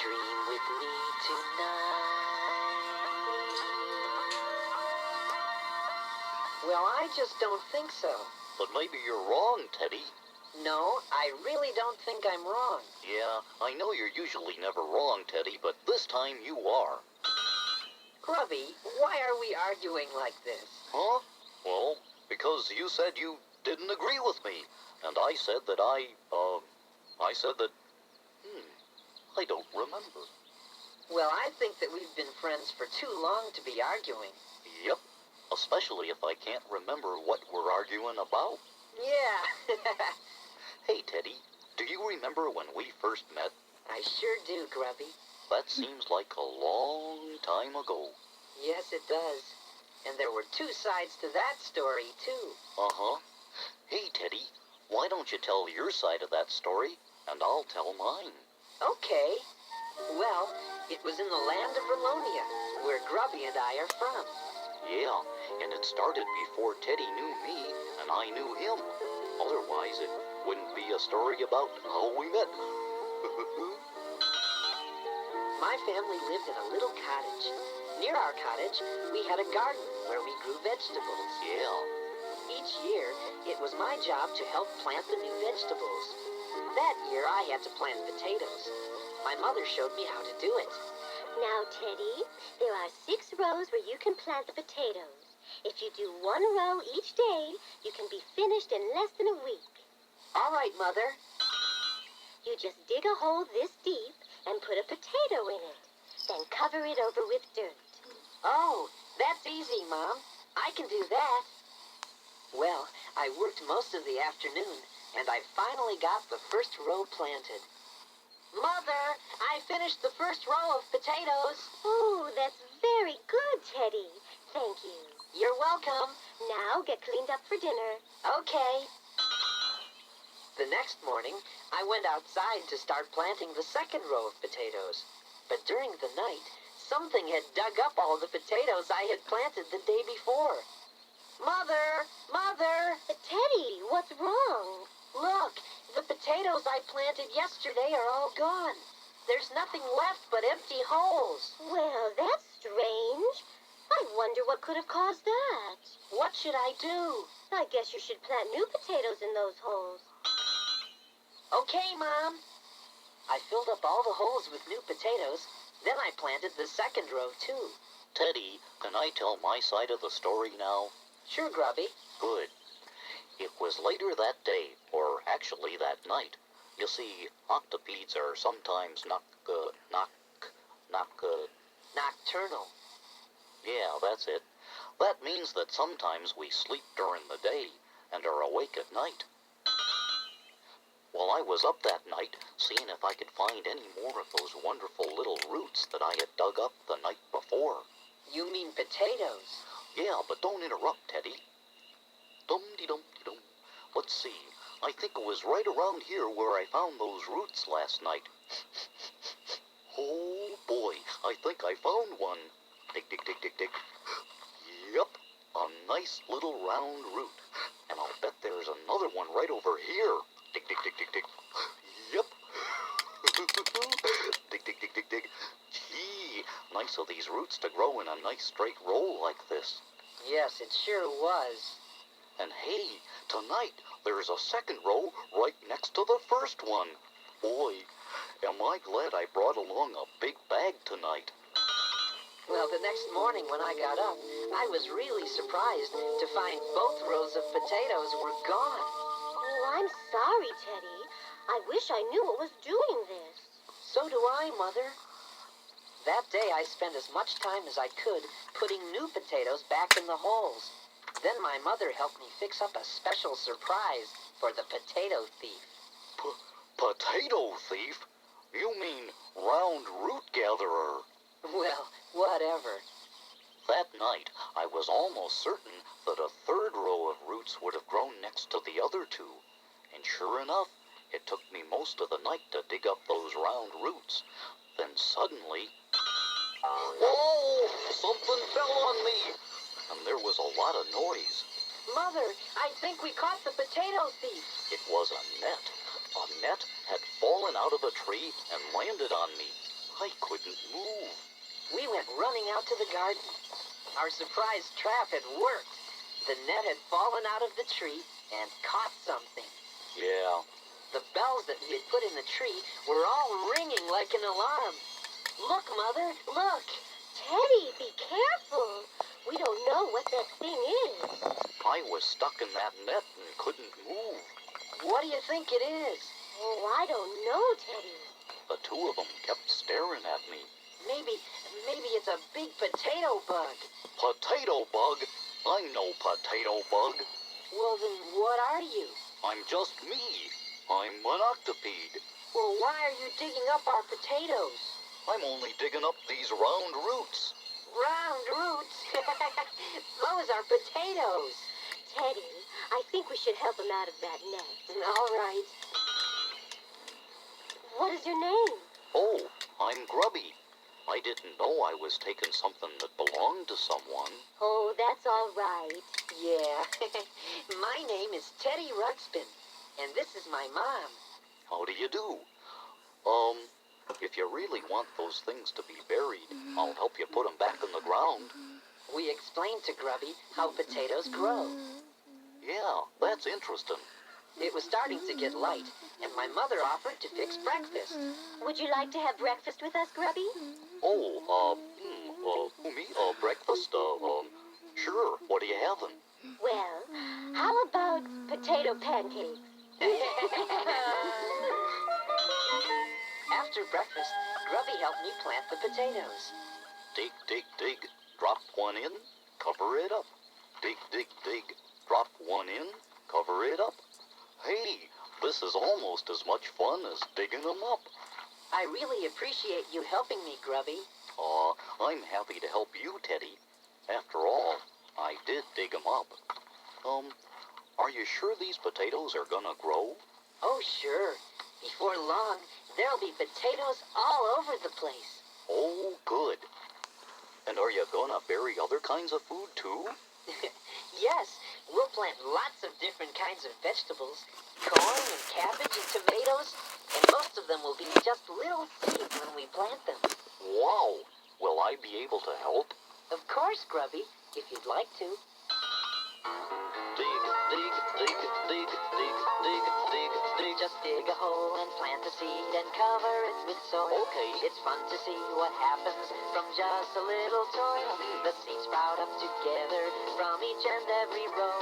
Dream with me tonight. Well, I just don't think so. But maybe you're wrong, Teddy. No, I really don't think I'm wrong. Yeah, I know you're usually never wrong, Teddy, but this time you are. Grubby, why are we arguing like this? Huh? Well, because you said you didn't agree with me. And I said that I don't remember. Well, I think that we've been friends for too long to be arguing. Yep, especially if I can't remember what we're arguing about. Yeah. Hey, Teddy, do you remember when we first met? I sure do, Grubby. That seems like a long time ago. Yes, it does. And there were two sides to that story, too. Uh-huh. Hey, Teddy, why don't you tell your side of that story, and I'll tell mine. Okay. Well, it was in the land of Verlonia, where Grubby and I are from. Yeah, and it started before Teddy knew me, and I knew him. Otherwise, it wouldn't be a story about how we met. My family lived in a little cottage. Near our cottage, we had a garden where we grew vegetables. Yeah. Each year, it was my job to help plant the new vegetables. That year, I had to plant potatoes. My mother showed me how to do it. Now, Teddy, there are 6 rows where you can plant the potatoes. If you do 1 row each day, you can be finished in less than a week. All right, Mother. You just dig a hole this deep and put a potato in it. Then cover it over with dirt. Oh, that's easy, Mom. I can do that. Well, I worked most of the afternoon, and I finally got the first row planted. Mother, I finished the first row of potatoes. Oh, that's very good, Teddy. Thank you. You're welcome. Now get cleaned up for dinner. Okay. The next morning, I went outside to start planting the second row of potatoes. But during the night, something had dug up all the potatoes I had planted the day before. Mother! Mother! Teddy, what's wrong? Look, the potatoes I planted yesterday are all gone. There's nothing left but empty holes. Well, that's strange. I wonder what could have caused that. What should I do? I guess you should plant new potatoes in those holes. Okay, Mom. I filled up all the holes with new potatoes. Then I planted the second row, too. Teddy, can I tell my side of the story now? Sure, Grubby. Good. It was later that day, or actually that night. You see, octopedes are sometimes Nocturnal. Yeah, that's it. That means that sometimes we sleep during the day and are awake at night. Well, I was up that night, seeing if I could find any more of those wonderful little roots that I had dug up the night before. You mean potatoes? Yeah, but don't interrupt, Teddy. Dum-de-dum-de-dum. Let's see. I think it was right around here where I found those roots last night. Oh, boy, I think I found one. Dig, dig, dig, dig, dig. Yep, a nice little round root. And I'll bet there's another one right over here. Dig, dig, dig, dig, dig. Yep. Dig, dig, dig, dig, dig. Gee, nice of these roots to grow in a nice straight row like this. Yes, it sure was. And hey, tonight there's a second row right next to the first one. Boy, am I glad I brought along a big bag tonight. Well, the next morning when I got up, I was really surprised to find both rows of potatoes were gone. Oh, I'm sorry, Teddy. I wish I knew what was doing this. So do I, Mother. That day I spent as much time as I could putting new potatoes back in the holes. Then my mother helped me fix up a special surprise for the potato thief. Potato thief? You mean round root gatherer? Well, whatever. That night, I was almost certain that a third row of roots would have grown next to the other two. And sure enough, it took me most of the night to dig up those round roots. Then suddenly... Whoa! Something fell on me! And there was a lot of noise. Mother, I think we caught the potato thief. It was a net. A net had fallen out of a tree and landed on me. I couldn't move. We went running out to the garden. Our surprise trap had worked. The net had fallen out of the tree and caught something. Yeah, The bells that we had put in the tree were all ringing like an alarm. Look, Mother, look! Teddy, be careful. We don't know what that thing is. I was stuck in that net and couldn't move. What do you think it is? Oh, I don't know, Teddy. The two of them kept staring at me. Maybe it's a big potato bug. Potato bug? I'm no potato bug. Well, then what are you? I'm just me. I'm an octopede. Well, why are you digging up our potatoes? I'm only digging up these round roots. Round roots? Those are potatoes. Teddy, I think we should help him out of that net. All right. What is your name? Oh, I'm Grubby. I didn't know I was taking something that belonged to someone. Oh, that's all right. Yeah. My name is Teddy Ruxpin, and this is my mom. How do you do? If you really want those things to be buried, I'll help you put them back in the ground. We explained to Grubby how potatoes grow. Yeah, that's interesting. It was starting to get light, and my mother offered to fix breakfast. Would you like to have breakfast with us, Grubby? Oh, me, breakfast, sure. What are you having? Well, how about potato pancakes? After breakfast, Grubby helped me plant the potatoes. Dig, dig, dig. Drop one in, cover it up. Dig, dig, dig. Drop one in, cover it up. Hey, this is almost as much fun as digging them up. I really appreciate you helping me, Grubby. Aw, I'm happy to help you, Teddy. After all, I did dig them up. Are you sure these potatoes are gonna grow? Oh, sure. Before long, there'll be potatoes all over the place. Oh, good. And are you gonna bury other kinds of food, too? Yes, we'll plant lots of different kinds of vegetables. Corn and cabbage and tomatoes. And most of them will be just little seeds when we plant them. Wow! Will I be able to help? Of course, Grubby, if you'd like to. Dig, dig, dig, dig, dig, dig, dig, dig. Just dig a hole and plant a seed and cover it with soil. Okay. It's fun to see what happens from just a little toil. The seeds sprout up together from each and every row.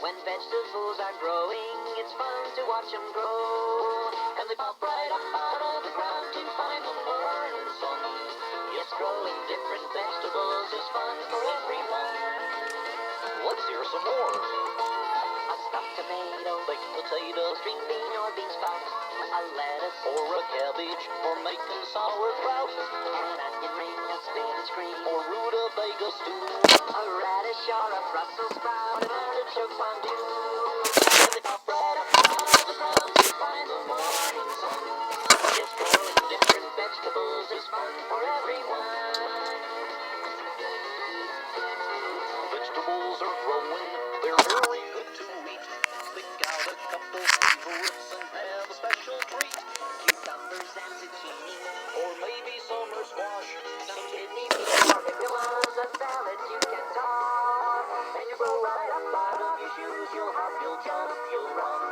When vegetables are growing, it's fun to watch them grow. And they pop right up out of the ground to find the morning sun. Yes, growing different vegetables is fun for everyone. Let's hear some more. A stuffed tomato, Baked potato, string bean or bean sprout, a lettuce, or a cabbage, for making sauerkraut, an onion ring, a spinach green, or rutabaga stew. a radish or a Brussels sprout, an artichoke fondue. And they pop right up out of the ground to find the morning sun. Yes, growing different vegetables is fun for everyone. Vegetables are growing, they're very good to eat. Pick out a couple favorites and have a special treat. Cucumbers and zucchini, Or maybe summer squash. some kidney beans, or if you want a salad, you can toss. And you grow right up out of your shoes, you'll hop, you'll jump, you'll run.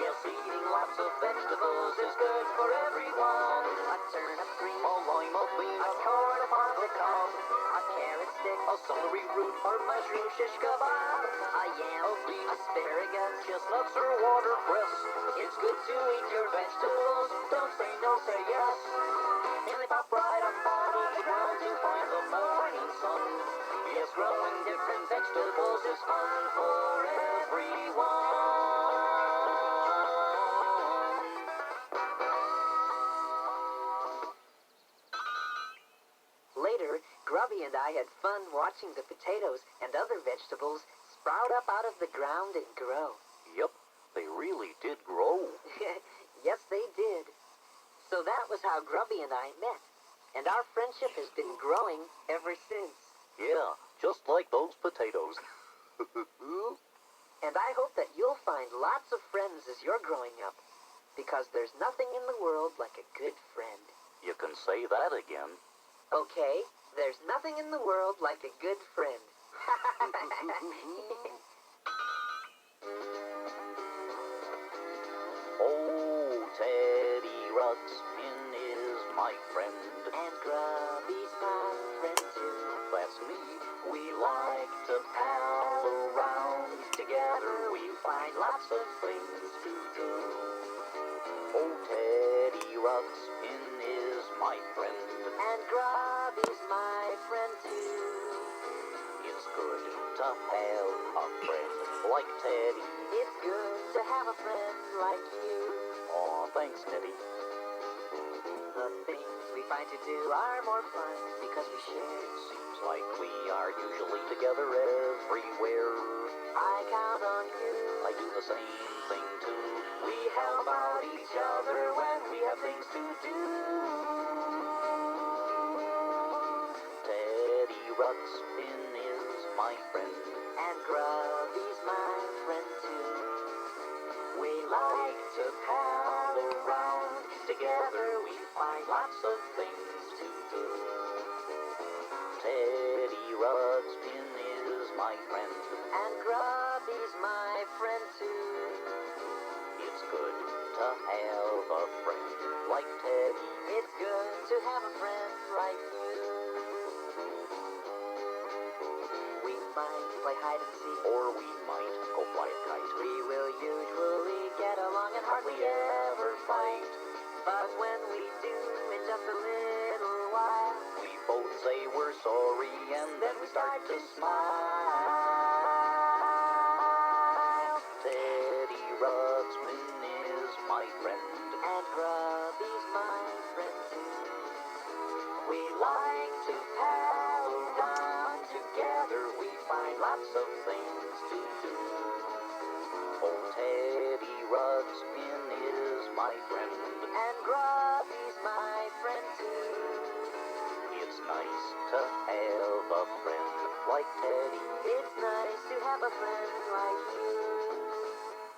Yes, eating lots of vegetables is good for everyone. A turnip green, A lima bean, a corn upon the cob, a carrot stick, a celery root, or mushroom shish kebab, a yam, a bean, asparagus, chestnuts or watercress. It's good to eat your vegetables. Don't say no, say yes. And they pop right up out of the ground to find the morning sun. Yes, growing different vegetables is fun for everyone. Later, Grubby and I had fun watching the potatoes and other vegetables sprout up out of the ground and grow. Yep, they really did grow. Yes, they did. So that was how Grubby and I met. And our friendship has been growing ever since. Yeah, just like those potatoes. And I hope that you'll find lots of friends as you're growing up. Because there's nothing in the world like a good friend. You can say that again. Okay, there's nothing in the world like a good friend. Oh, Teddy Ruxpin is my friend. And Grubby's my friend too. That's me. We like to pal around. Together we find lots of things to do. Oh, Teddy Ruxpin is my friend. And Grubby's my friend too. It's good to have a friend like Teddy. It's good to have a friend like you. Aw, thanks, Teddy. The things we find to do are more fun because we share. Seems like we are usually together everywhere. I count on you. I do the same thing too. We help out each other when we have things to do. Teddy Ruxpin is my friend. And Grubby's my friend too. We like to pal around. Together we find lots of things to do. Teddy Ruxpin is my friend. And Grubby's my friend too. It's good to have a friend like Teddy. It's good to have a friend like you. We might play hide and seek, Or we might go fly a kite. we will usually get along and hardly ever fight. But when we do, in just a little while, We both say we're sorry and then we start to smile. Teddy Ruxpin is my friend. and Grubby's my friend too. We like to pal around. Together we find lots of things to do. Oh, Teddy Ruxpin is my friend. And Grubby's my friend too. It's nice to have a friend like Teddy. It's nice to have a friend like you.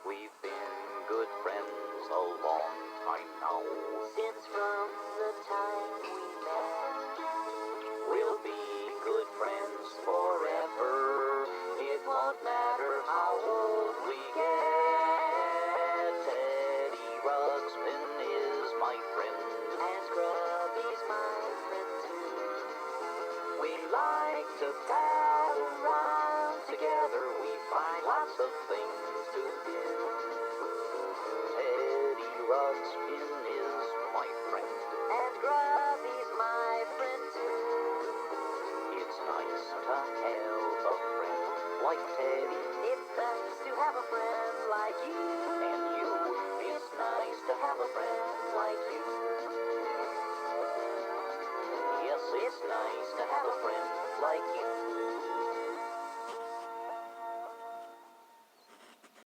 We've been good friends a long time now. Since from the time we met, We'll be good friends forever. It won't matter how old we get. Teddy Ruxpin is my friend. and Grubby's my friend too. We like to pal around. Together we find lots of things to do. Teddy Ruxpin is my friend. And Grubby's my friend too. It's nice to have a friend like Teddy. It's nice to have a friend like you. And you, it's nice to have a friend